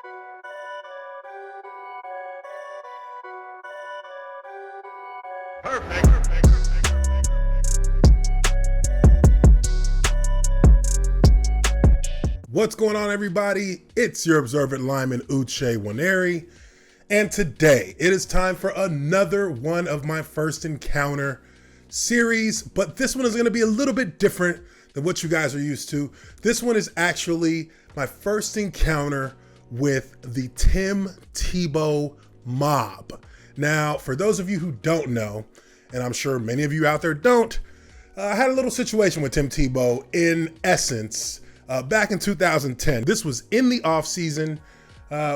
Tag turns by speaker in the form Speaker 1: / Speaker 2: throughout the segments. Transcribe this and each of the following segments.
Speaker 1: What's going on, everybody? It's your observant lineman, Uche Nwaneri, and today it is time for another one of my first encounter series, but this one is going to be a little bit different than what you guys are used to. This one is actually my first encounter with the Tim Tebow mob. Now, for those of you who don't know, and I'm sure many of you out there don't, I had a little situation with Tim Tebow in essence back in 2010. This was in the offseason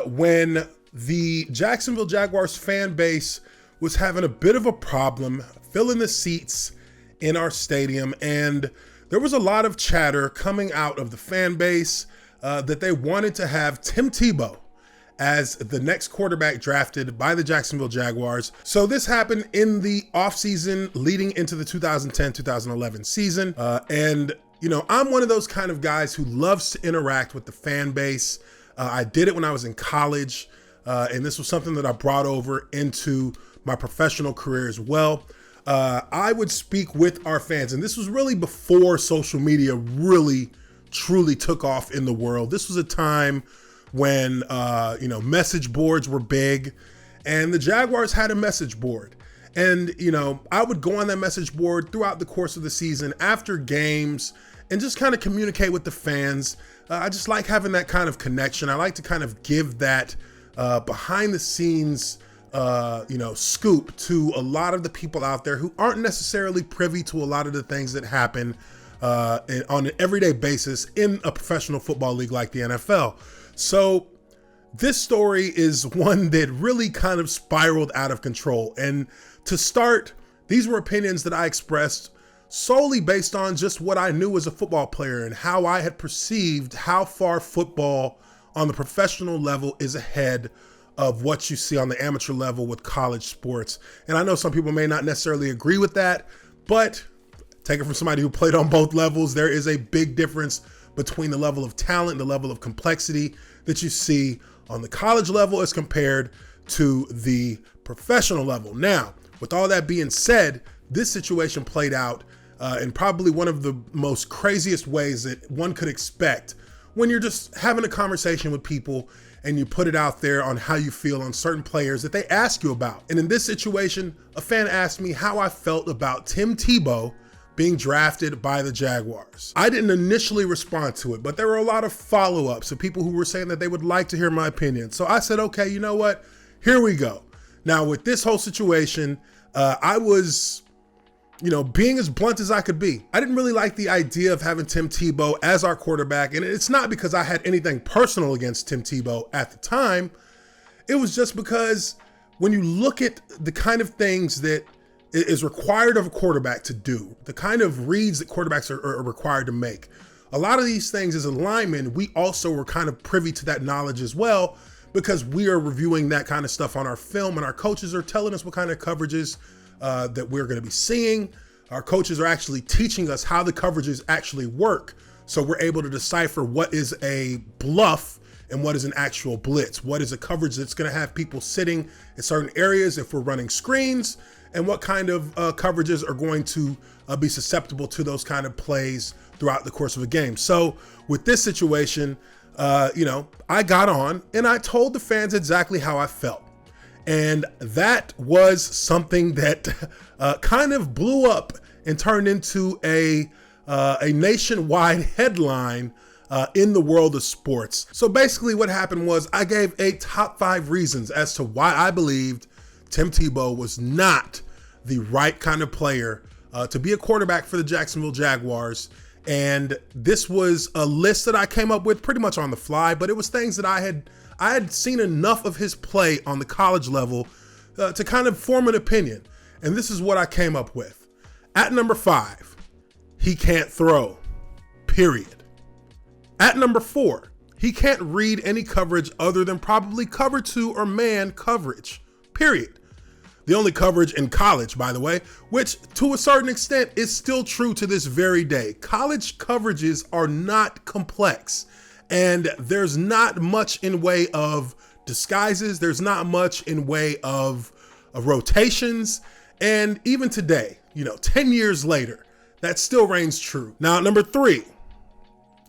Speaker 1: when the Jacksonville Jaguars fan base was having a bit of a problem filling the seats in our stadium, and there was a lot of chatter coming out of the fan base that they wanted to have Tim Tebow as the next quarterback drafted by the Jacksonville Jaguars. So this happened in the offseason leading into the 2010-2011 season. And you know, I'm one of those kind of guys who loves to interact with the fan base. I did it when I was in college, and this was something that I brought over into my professional career as well. I would speak with our fans, and this was really before social media really, truly took off in the world. This was a time when, message boards were big, and the Jaguars had a message board. And, you know, I would go on that message board throughout the course of the season after games and just kind of communicate with the fans. I just like having that kind of connection. I like to kind of give that behind the scenes, scoop to a lot of the people out there who aren't necessarily privy to a lot of the things that happen on an everyday basis in a professional football league like the NFL. So this story is one that really kind of spiraled out of control. And to start, these were opinions that I expressed solely based on just what I knew as a football player and how I had perceived how far football on the professional level is ahead of what you see on the amateur level with college sports. And I know some people may not necessarily agree with that, but take it from somebody who played on both levels, there is a big difference between the level of talent, the level of complexity that you see on the college level as compared to the professional level. Now, with all that being said, this situation played out in probably one of the most craziest ways that one could expect when you're just having a conversation with people and you put it out there on how you feel on certain players that they ask you about. And in this situation, a fan asked me how I felt about Tim Tebow being drafted by the Jaguars. I didn't initially respond to it, but there were a lot of follow-ups of people who were saying that they would like to hear my opinion. So I said, okay, you know what? Here we go. Now with this whole situation, I was, being as blunt as I could be. I didn't really like the idea of having Tim Tebow as our quarterback. And it's not because I had anything personal against Tim Tebow at the time. It was just because when you look at the kind of things that is required of a quarterback to do, the kind of reads that quarterbacks are required to make, a lot of these things as a lineman, we also were kind of privy to that knowledge as well, because we are reviewing that kind of stuff on our film and our coaches are telling us what kind of coverages that we're going to be seeing. Our coaches are actually teaching us how the coverages actually work. So we're able to decipher what is a bluff and what is an actual blitz. What is a coverage that's going to have people sitting in certain areas if we're running screens, and what kind of coverages are going to be susceptible to those kind of plays throughout the course of a game. So with this situation, I got on and I told the fans exactly how I felt. And that was something that kind of blew up and turned into a nationwide headline in the world of sports. So basically what happened was I gave a top 5 reasons as to why I believed Tim Tebow was not the right kind of player to be a quarterback for the Jacksonville Jaguars. And this was a list that I came up with pretty much on the fly, but it was things that I had seen enough of his play on the college level to kind of form an opinion. And this is what I came up with. At number 5, he can't throw, period. At number 4, he can't read any coverage other than probably cover 2 or man coverage, period. The only coverage in college, by the way, which to a certain extent is still true to this very day. College coverages are not complex. And there's not much in way of disguises. There's not much in way of rotations. And even today, 10 years later, that still reigns true. Now, number 3,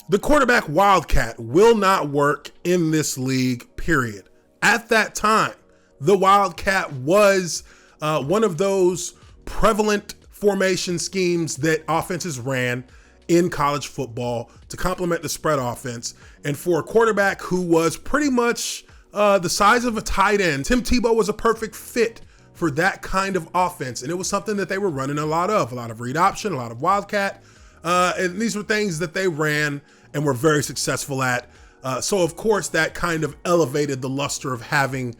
Speaker 1: the quarterback wildcat will not work in this league, period. At that time, the wildcat was one of those prevalent formation schemes that offenses ran in college football to complement the spread offense. And for a quarterback who was pretty much the size of a tight end, Tim Tebow was a perfect fit for that kind of offense. And it was something that they were running a lot of read option, a lot of wildcat. And these were things that they ran and were very successful at. So of course that kind of elevated the luster of having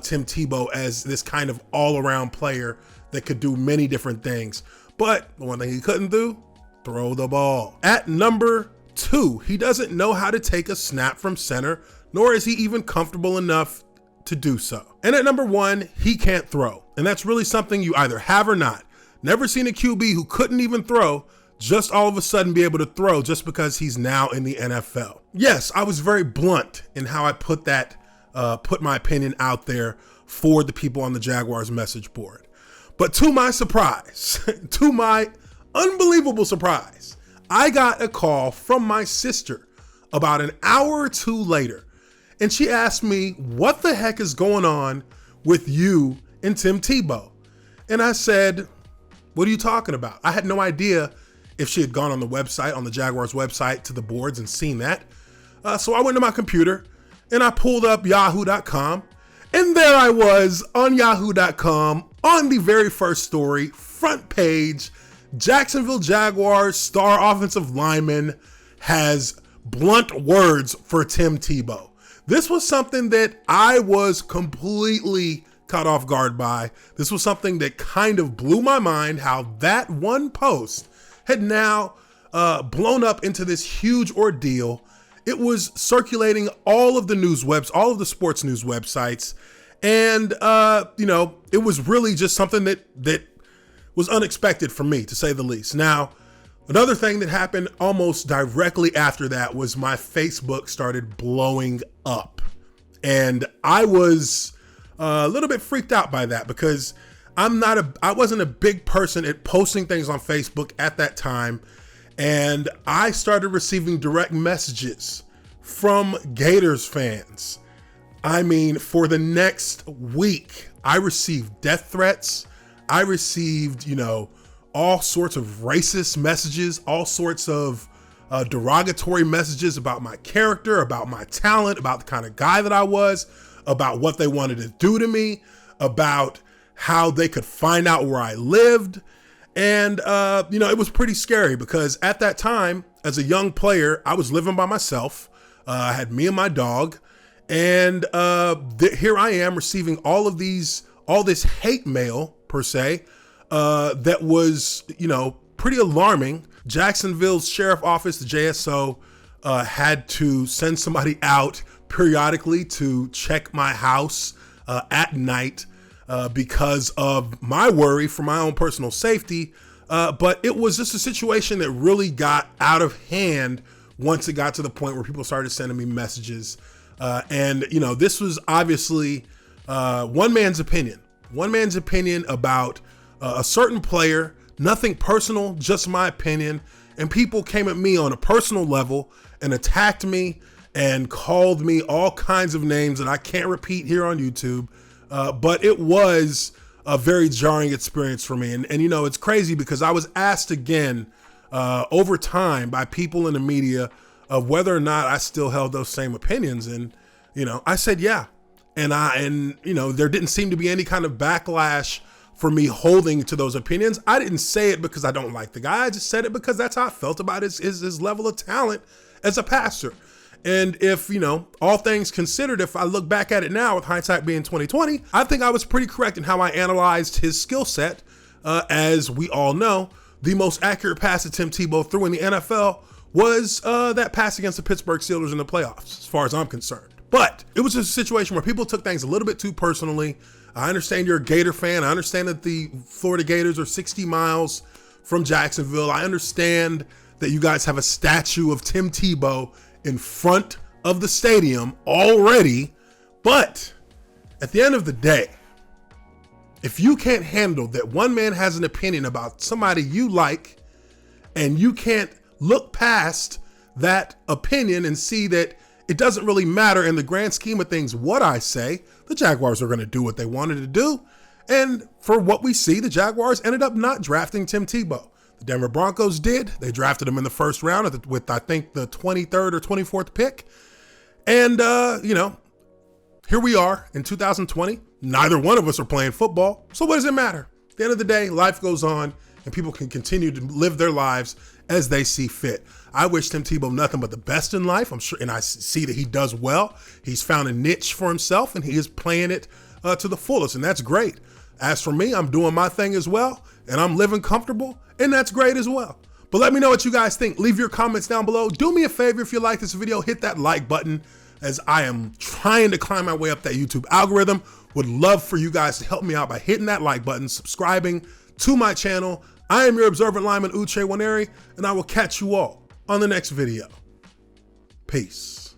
Speaker 1: Tim Tebow as this kind of all-around player that could do many different things. But the one thing he couldn't do, throw the ball. At number 2, he doesn't know how to take a snap from center, nor is he even comfortable enough to do so. And at number 1, he can't throw. And that's really something you either have or not. Never seen a QB who couldn't even throw just all of a sudden be able to throw just because he's now in the NFL. Yes, I was very blunt in how I put my opinion out there for the people on the Jaguars message board. But to my surprise, to my unbelievable surprise, I got a call from my sister about an hour or two later, and she asked me, what the heck is going on with you and Tim Tebow? And I said, what are you talking about? I had no idea if she had gone on the website, on the Jaguars website, to the boards and seen that. So I went to my computer and I pulled up yahoo.com, and there I was on yahoo.com on the very first story, front page. Jacksonville Jaguars star offensive lineman has blunt words for Tim Tebow. This was something that I was completely caught off guard by. This was something that kind of blew my mind, how that one post had now blown up into this huge ordeal. It was circulating all of the news webs, all of the sports news websites. And, it was really just something that was unexpected for me, to say the least. Now, another thing that happened almost directly after that was my Facebook started blowing up. And I was a little bit freaked out by that because I wasn't a big person at posting things on Facebook at that time. And I started receiving direct messages from Gators fans. I mean, for the next week, I received death threats. I received, all sorts of racist messages, all sorts of derogatory messages about my character, about my talent, about the kind of guy that I was, about what they wanted to do to me, about how they could find out where I lived. And, it was pretty scary because at that time, as a young player, I was living by myself. I had me and my dog. And here I am receiving all this hate mail, per se, that was, pretty alarming. Jacksonville's sheriff office, the JSO, had to send somebody out periodically to check my house at night because of my worry for my own personal safety. But it was just a situation that really got out of hand once it got to the point where people started sending me messages. And this was obviously one man's opinion about a certain player, nothing personal, just my opinion. And people came at me on a personal level and attacked me and called me all kinds of names that I can't repeat here on YouTube. But it was a very jarring experience for me. And it's crazy because I was asked again over time by people in the media of whether or not I still held those same opinions. And, I said, yeah. And there didn't seem to be any kind of backlash for me holding to those opinions. I didn't say it because I don't like the guy. I just said it because that's how I felt about his level of talent as a passer. And if, all things considered, if I look back at it now with hindsight being 2020, I think I was pretty correct in how I analyzed his skill set. As we all know, the most accurate pass that Tim Tebow threw in the NFL was that pass against the Pittsburgh Steelers in the playoffs, as far as I'm concerned. But it was just a situation where people took things a little bit too personally. I understand you're a Gator fan. I understand that the Florida Gators are 60 miles from Jacksonville. I understand that you guys have a statue of Tim Tebow in front of the stadium already. But at the end of the day, if you can't handle that one man has an opinion about somebody you like, and you can't look past that opinion and see that it doesn't really matter in the grand scheme of things what I say, the Jaguars are going to do what they wanted to do. And for what we see, the Jaguars ended up not drafting Tim Tebow. The Denver Broncos did. They drafted him in the first round with, I think, the 23rd or 24th pick. And, here we are in 2020. Neither one of us are playing football. So what does it matter? At the end of the day, life goes on and people can continue to live their lives as they see fit. I wish Tim Tebow nothing but the best in life. I'm sure, and I see that he does well. He's found a niche for himself and he is playing it to the fullest, and that's great. As for me, I'm doing my thing as well, and I'm living comfortable, and that's great as well. But let me know what you guys think. Leave your comments down below. Do me a favor, if you like this video, hit that like button, as I am trying to climb my way up that YouTube algorithm. Would love for you guys to help me out by hitting that like button, subscribing to my channel. I am your observant lineman, Uche Nwaneri, and I will catch you all on the next video. Peace.